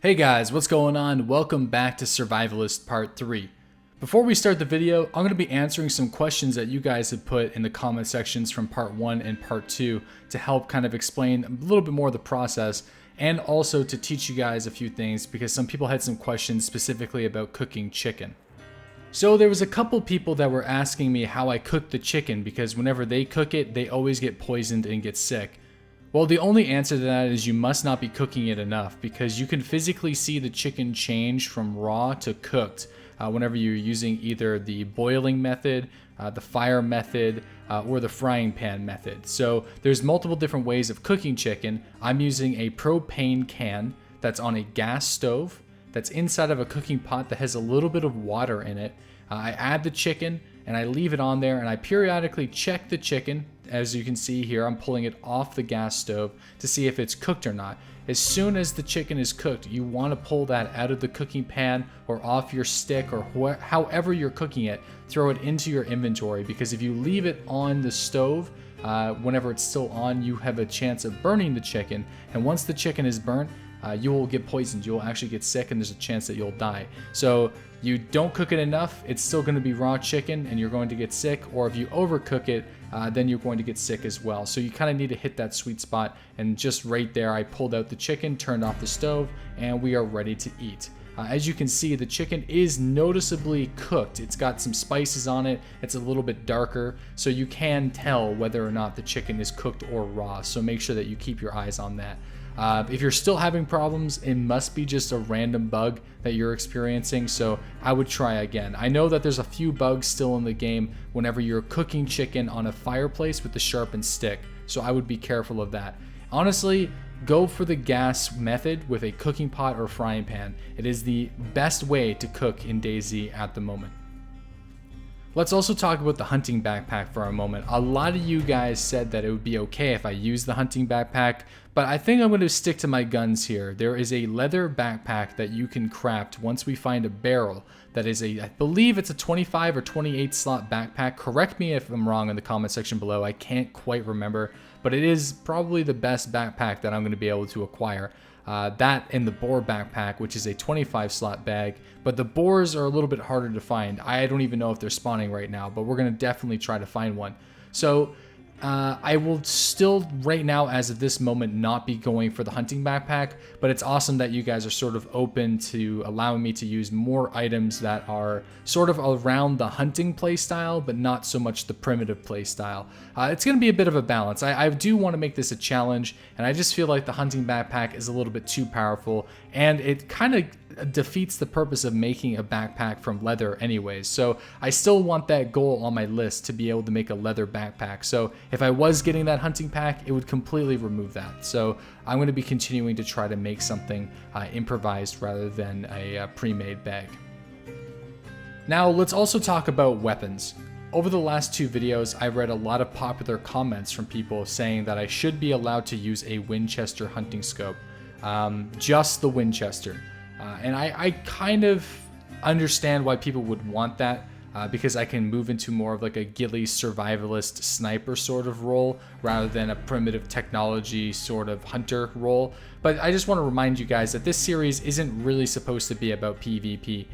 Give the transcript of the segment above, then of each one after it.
Hey guys, what's going on? Welcome back to Survivalist Part 3. Before we start the video, I'm going to be answering some questions that you guys have put in the comment sections from Part 1 and Part 2 to help kind of explain a little bit more of the process and also to teach you guys a few things because some people had some questions specifically about cooking chicken. So there was a couple people that were asking me how I cook the chicken because whenever they cook it, they always get poisoned and get sick. Well, the only answer to that is you must not be cooking it enough because you can physically see the chicken change from raw to cooked whenever you're using either the boiling method, the fire method, or the frying pan method. So there's multiple different ways of cooking chicken. I'm using a propane can that's on a gas stove that's inside of a cooking pot that has a little bit of water in it. I add the chicken and I leave it on there and I periodically check the chicken. As you can see here, I'm pulling it off the gas stove to see if it's cooked or not. As soon as the chicken is cooked, you want to pull that out of the cooking pan or off your stick or however you're cooking it, throw it into your inventory because if you leave it on the stove, whenever it's still on, you have a chance of burning the chicken. And once the chicken is burnt, you will get poisoned. You will actually get sick and there's a chance that you'll die. So you don't cook it enough, it's still going to be raw chicken and you're going to get sick, or if you overcook it, then you're going to get sick as well. So you kind of need to hit that sweet spot, and just right there I pulled out the chicken, turned off the stove, and we are ready to eat. As you can see, the chicken is noticeably cooked. It's got some spices on it, it's a little bit darker, so you can tell whether or not the chicken is cooked or raw, so make sure that you keep your eyes on that. If you're still having problems, it must be just a random bug that you're experiencing, so I would try again. I know that there's a few bugs still in the game whenever you're cooking chicken on a fireplace with the sharpened stick, so I would be careful of that. Honestly, go for the gas method with a cooking pot or frying pan. It is the best way to cook in DayZ at the moment. Let's also talk about the hunting backpack for a moment. A lot of you guys said that it would be okay if I use the hunting backpack, but I think I'm going to stick to my guns here. There is a leather backpack that you can craft once we find a barrel that is I believe it's a 25 or 28 slot backpack. Correct me if I'm wrong in the comment section below. I can't quite remember, but it is probably the best backpack that I'm going to be able to acquire. That and the boar backpack, which is a 25 slot bag, but the boars are a little bit harder to find. I don't even know if they're spawning right now, but we're going to definitely try to find one. So I will still right now as of this moment not be going for the hunting backpack, but it's awesome that you guys are sort of open to allowing me to use more items that are sort of around the hunting playstyle, but not so much the primitive playstyle. It's going to be a bit of a balance. I do want to make this a challenge, and I just feel like the hunting backpack is a little bit too powerful, and it kind of defeats the purpose of making a backpack from leather anyways. So I still want that goal on my list to be able to make a leather backpack. So if I was getting that hunting pack, it would completely remove that. So I'm going to be continuing to try to make something improvised rather than a pre-made bag. Now let's also talk about weapons. Over the last two videos, I read a lot of popular comments from people saying that I should be allowed to use a Winchester hunting scope. Just the Winchester. And I kind of understand why people would want that because I can move into more of like a ghillie survivalist sniper sort of role rather than a primitive technology sort of hunter role. But I just want to remind you guys that this series isn't really supposed to be about PvP.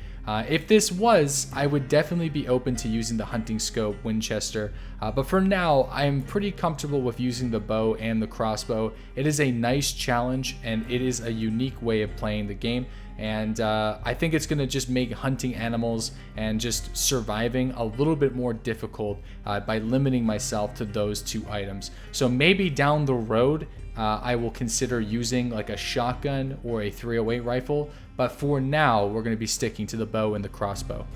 If this was, I would definitely be open to using the hunting scope Winchester, but for now, I'm pretty comfortable with using the bow and the crossbow. It is a nice challenge, and it is a unique way of playing the game, and I think it's going to just make hunting animals and just surviving a little bit more difficult by limiting myself to those two items. So maybe down the road, I will consider using like a shotgun or a 308 rifle, but for now, we're going to be sticking to the bow and the crossbow.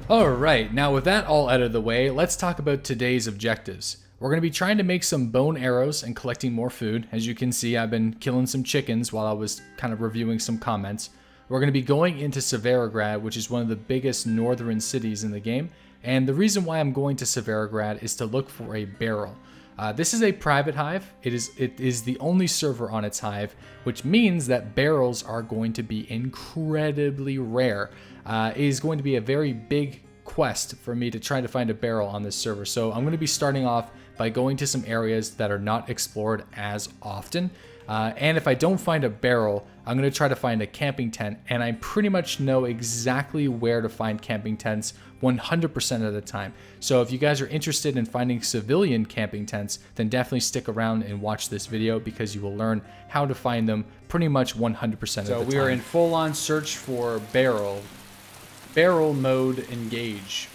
Alright, now with that all out of the way, let's talk about today's objectives. We're going to be trying to make some bone arrows and collecting more food. As you can see, I've been killing some chickens while I was kind of reviewing some comments. We're going to be going into SeaGrad, which is one of the biggest northern cities in the game, and the reason why I'm going to SeaGrad is to look for a barrel. This is a private hive. It is the only server on its hive, which means that barrels are going to be incredibly rare. It is going to be a very big quest for me to try to find a barrel on this server. So I'm going to be starting off by going to some areas that are not explored as often. And if I don't find a barrel, I'm going to try to find a camping tent, and I pretty much know exactly where to find camping tents 100% of the time. So if you guys are interested in finding civilian camping tents, then definitely stick around and watch this video, because you will learn how to find them pretty much 100% of the time. So we are in full-on search for barrel mode engage.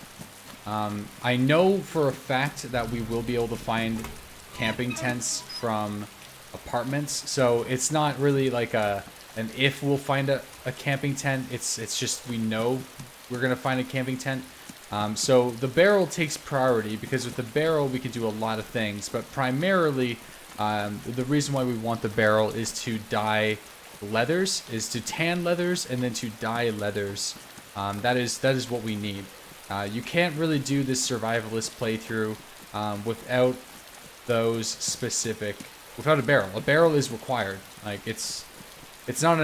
I know for a fact that we will be able to find camping tents from apartments, so it's not really like an if we'll find a camping tent. It's just we know we're gonna find a camping tent. So the barrel takes priority, because with the barrel we can do a lot of things, but primarily the reason why we want the barrel is to dye leathers, is to tan leathers, and then to dye leathers. That is what we need. You can't really do this survivalist playthrough without those specific, without a barrel. A barrel is required. Like it's not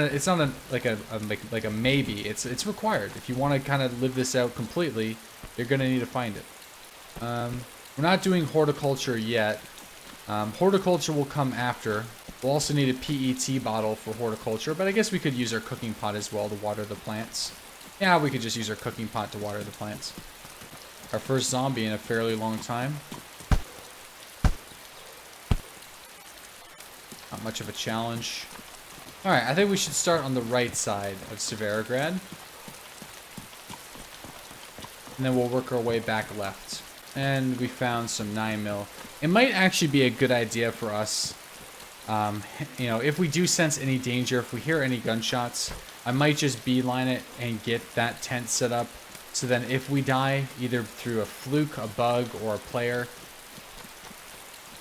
like a maybe. It's required. If you want to kind of live this out completely, you're gonna need to find it. We're not doing horticulture yet. Horticulture will come after. We'll also need a PET bottle for horticulture, but I guess we could use our cooking pot as well to water the plants. Yeah, we could just use our cooking pot to water the plants. Our first zombie in a fairly long time. Not much of a challenge. Alright, I think we should start on the right side of SeaGrad. And then we'll work our way back left. And we found some 9mm. It might actually be a good idea for us, you know, if we do sense any danger, if we hear any gunshots, I might just beeline it and get that tent set up, so then if we die, either through a fluke, a bug, or a player,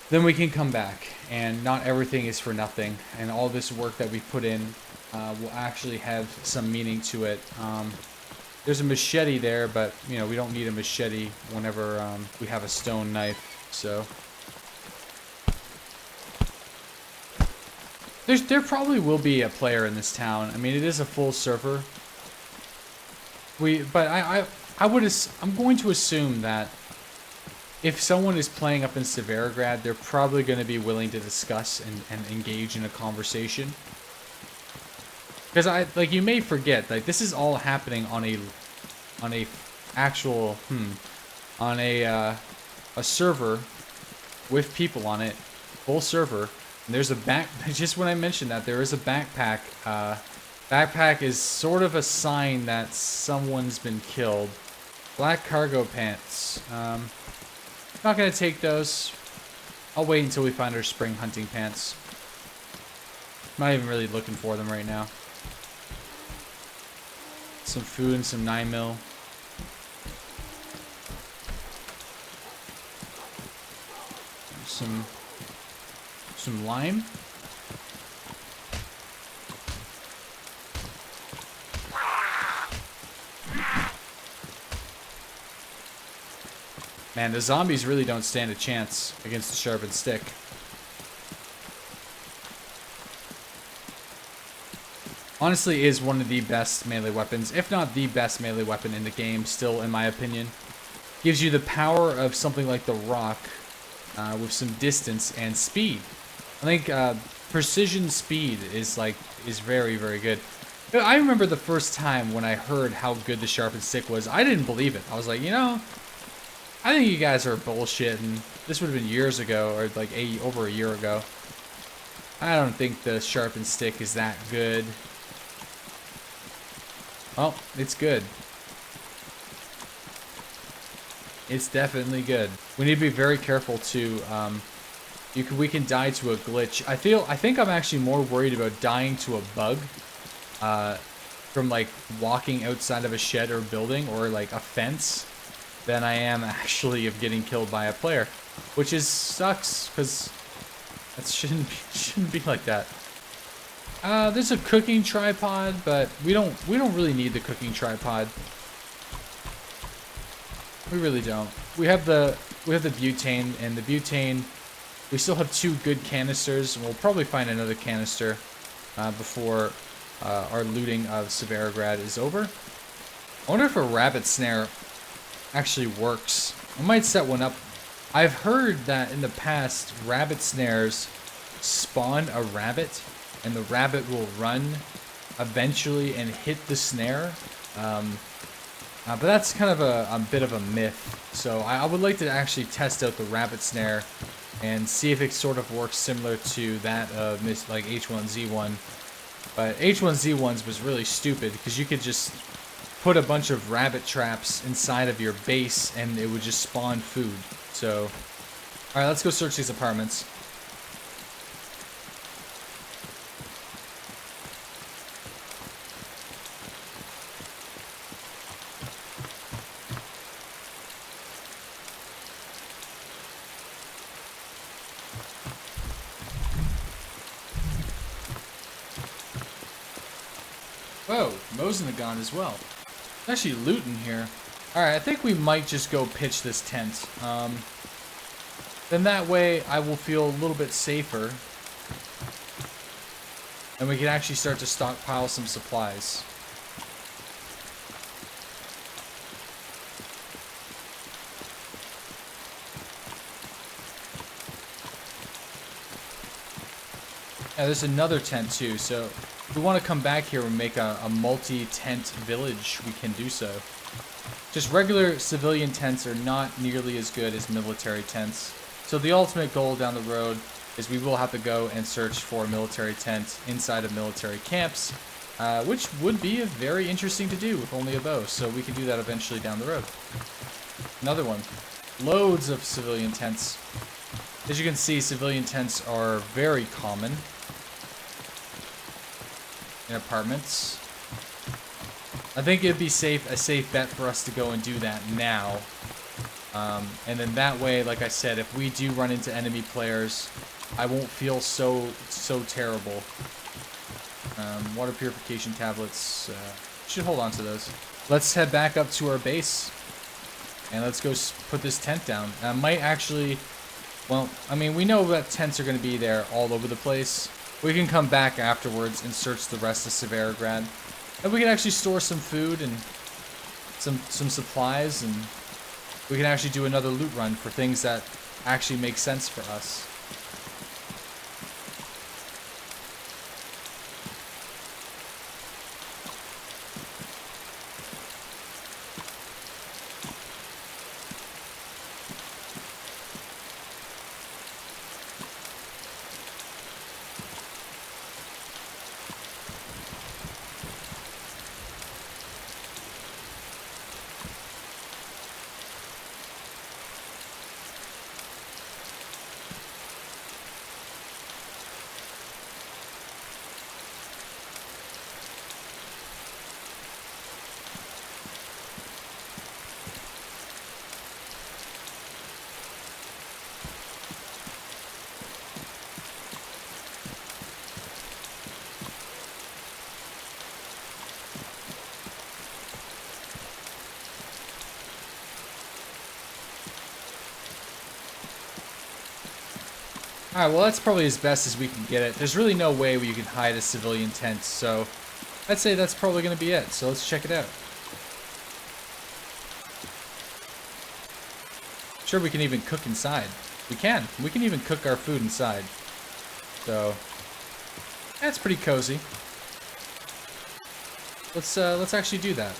then we can come back, and not everything is for nothing, and all this work that we put in will actually have some meaning to it. There's a machete there, but you know, we don't need a machete whenever we have a stone knife, so. There probably will be a player in this town. I mean, it is a full server. I'm going to assume that if someone is playing up in SeaGrad, they're probably going to be willing to discuss and engage in a conversation. Because like, you may forget, like, this is all happening on a server with people on it, full server. And there's a just when I mentioned that, there is a backpack. Backpack is sort of a sign that someone's been killed. Black cargo pants. Not gonna take those. I'll wait until we find our spring hunting pants. Not even really looking for them right now. Some food and some 9mm. Some lime. Man, the zombies really don't stand a chance against the sharpened stick. Honestly, is one of the best melee weapons, if not the best melee weapon in the game, still, in my opinion. Gives you the power of something like the rock, with some distance and speed. I think precision speed is very, very good. I remember the first time when I heard how good the sharpened stick was, I didn't believe it. I was like, you know, I think you guys are bullshitting. This would have been years ago, or like over a year ago. I don't think the sharpened stick is that good. Well, it's good. It's definitely good. We need to be very careful to, we can die to a glitch. I think I'm actually more worried about dying to a bug, from like walking outside of a shed or building or like a fence, than I am actually of getting killed by a player, which sucks, because that shouldn't be like that. There's a cooking tripod, but we don't really need the cooking tripod. We really don't. We have the butane, and the butane, we still have 2 good canisters, and we'll probably find another canister before our looting of SeaGrad is over. I wonder if a rabbit snare actually works. I might set one up. I've heard that in the past, rabbit snares spawn a rabbit, and the rabbit will run eventually and hit the snare. But that's kind of a bit of a myth. So I would like to actually test out the rabbit snare and see if it sort of works similar to that of like H1Z1. But H1Z1's was really stupid because you could just put a bunch of rabbit traps inside of your base and it would just spawn food. So, alright, let's go search these apartments. Whoa, Mosin as well. There's actually loot in here. Alright, I think we might just go pitch this tent. Then that way I will feel a little bit safer. And we can actually start to stockpile some supplies. Yeah, there's another tent too, so if we want to come back here and make a multi-tent village, we can do so. Just regular civilian tents are not nearly as good as military tents. So the ultimate goal down the road is we will have to go and search for a military tent inside of military camps, which would be very interesting to do with only a bow, so we can do that eventually down the road. Another one. Loads of civilian tents. As you can see, civilian tents are very common in apartments. I think it'd be a safe bet for us to go and do that now. And then that way, like I said, if we do run into enemy players, I won't feel so terrible. Water purification tablets, should hold on to those. Let's head back up to our base and let's go put this tent down. I might actually, well, I mean, we know that tents are going to be there all over the place. We can come back afterwards and search the rest of SeaGrad. And we can actually store some food and some supplies, and we can actually do another loot run for things that actually make sense for us. Alright, well that's probably as best as we can get it. There's really no way where you can hide a civilian tent, so I'd say that's probably going to be it. So let's check it out. Sure, we can even cook inside. We can even cook our food inside. So that's pretty cozy. Let's actually do that.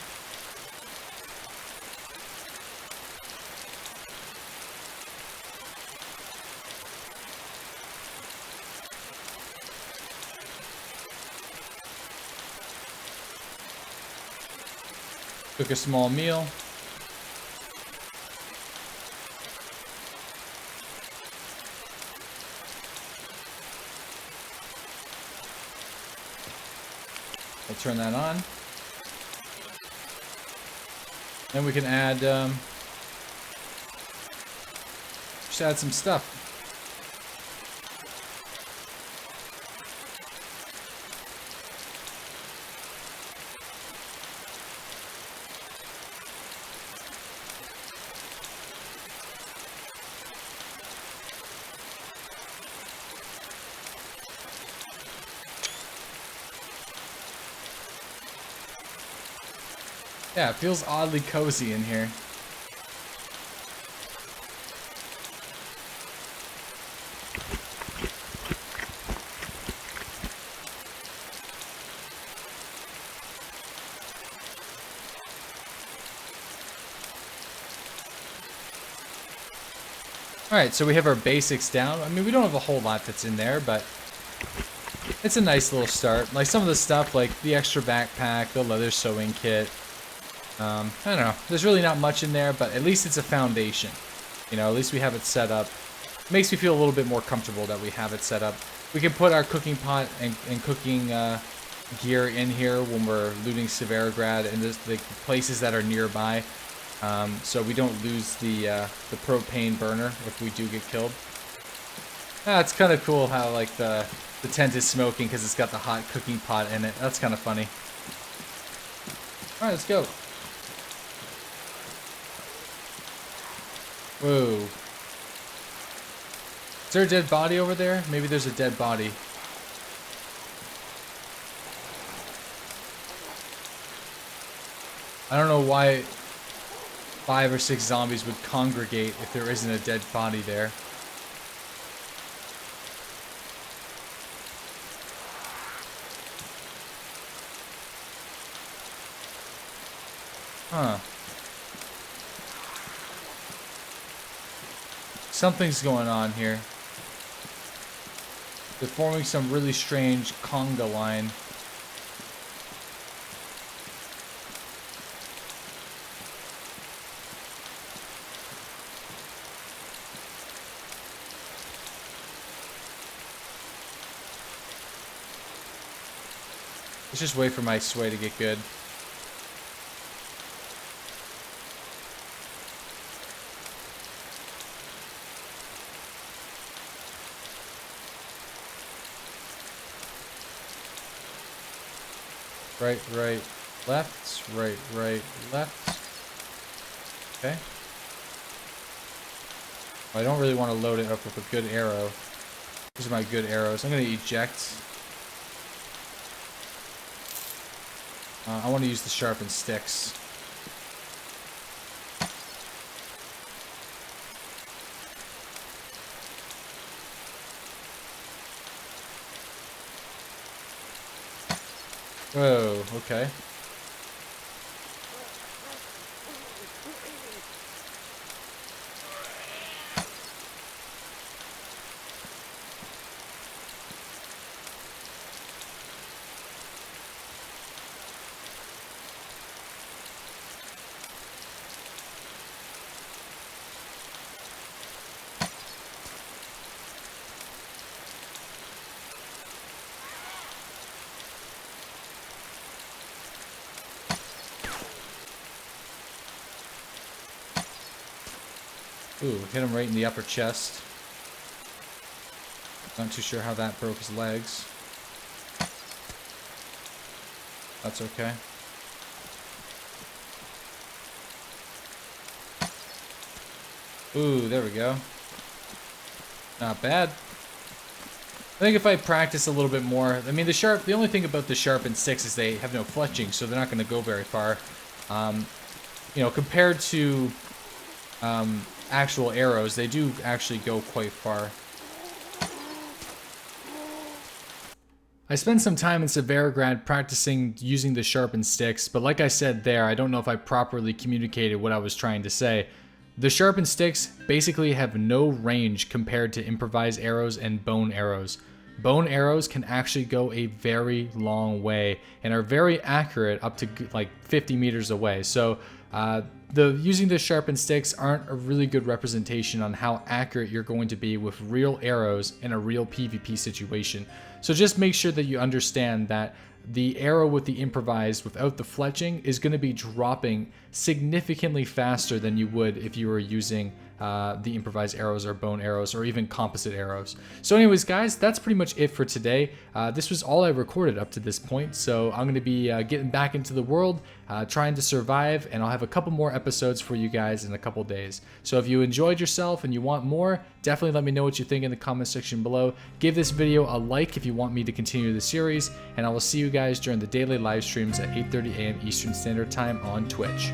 Cook a small meal. We'll turn that on. Then we can add, just add some stuff. Yeah, it feels oddly cozy in here. Alright, so we have our basics down. I mean, we don't have a whole lot that's in there, but it's a nice little start. Like some of the stuff, like the extra backpack, the leather sewing kit. I don't know. There's really not much in there, but at least it's a foundation. You know, at least we have it set up. It makes me feel a little bit more comfortable that we have it set up. We can put our cooking pot and cooking gear in here when we're looting SeaGrad and the places that are nearby. So we don't lose the propane burner if we do get killed. It's kind of cool how like the tent is smoking because it's got the hot cooking pot in it. That's kind of funny. All right, let's go. Whoa. Is there a dead body over there? Maybe there's a dead body. I don't know why 5 or 6 zombies would congregate if there isn't a dead body there. Huh. Something's going on here. They're forming some really strange conga line. Let's just wait for my sway to get good. Right, right, left, right, right, left. Okay. I don't really want to load it up with a good arrow. These are my good arrows. I'm going to eject. I want to use the sharpened sticks. Whoa, okay. Ooh, hit him right in the upper chest. Not too sure how that broke his legs. That's okay. Ooh, there we go. Not bad. I think if I practice a little bit more, I mean the only thing about the sharpened sticks is they have no fletching, so they're not going to go very far. You know, compared to actual arrows, they do actually go quite far. I spent some time in SeaGrad practicing using the sharpened sticks, but like I said there, I don't know if I properly communicated what I was trying to say. The sharpened sticks basically have no range compared to improvised arrows and bone arrows. Bone arrows can actually go a very long way and are very accurate up to like 50 meters away. So using the sharpened sticks aren't a really good representation on how accurate you're going to be with real arrows in a real PvP situation. So just make sure that you understand that the arrow with the improvised without the fletching is going to be dropping significantly faster than you would if you were using the improvised arrows or bone arrows or even composite arrows. So anyways guys, that's pretty much it for today. This was all I recorded up to this point, so I'm going to be getting back into the world, trying to survive, and I'll have a couple more episodes for you guys in a couple days. So if you enjoyed yourself and you want more, definitely let me know what you think in the comment section below. Give this video a like if you want me to continue the series, and I will see you guys during the daily live streams at 8:30 a.m. Eastern Standard Time on Twitch.